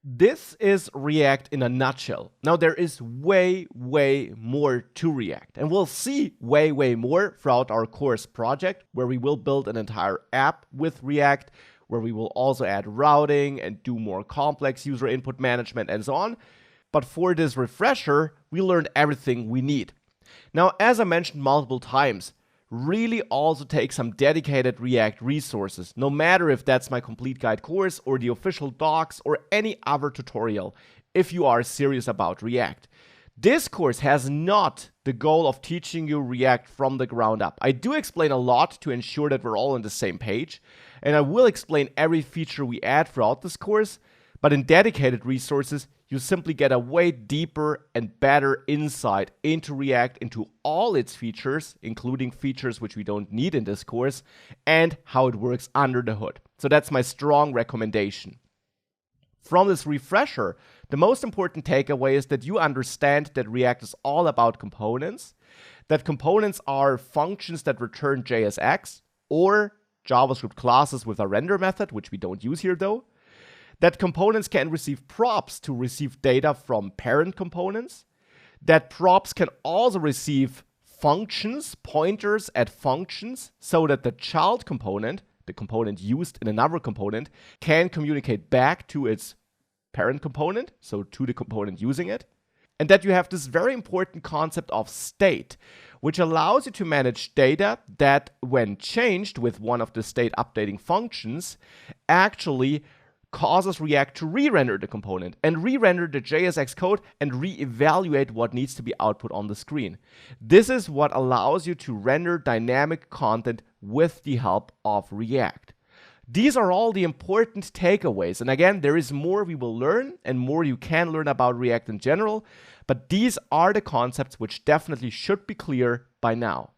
This is React in a nutshell. Now there is way more to React, and we'll see way more throughout our course project, where we will build an entire app with React, where we will also add routing and do more complex user input management and so on. But for this refresher, we learned everything we need. Now, as I mentioned multiple times, really also take some dedicated React resources, no matter if that's my complete guide course or the official docs or any other tutorial, if you are serious about React. This course has not the goal of teaching you React from the ground up. I do explain a lot to ensure that we're all on the same page, and I will explain every feature we add throughout this course, but in dedicated resources, you simply get a way deeper and better insight into React, into all its features, including features which we don't need in this course, and how it works under the hood. So that's my strong recommendation. From this refresher, the most important takeaway is that you understand that React is all about components, that components are functions that return JSX or JavaScript classes with a render method, which we don't use here though, that components can receive props to receive data from parent components, that props can also receive functions, pointers at functions, so that the child component, the component used in another component, can communicate back to its parent component, so to the component using it, and that you have this very important concept of state, which allows you to manage data that, when changed with one of the state updating functions, actually causes React to re-render the component and re-render the JSX code and re-evaluate what needs to be output on the screen. This is what allows you to render dynamic content with the help of React. These are all the important takeaways. And again, there is more we will learn and more you can learn about React in general, but these are the concepts which definitely should be clear by now.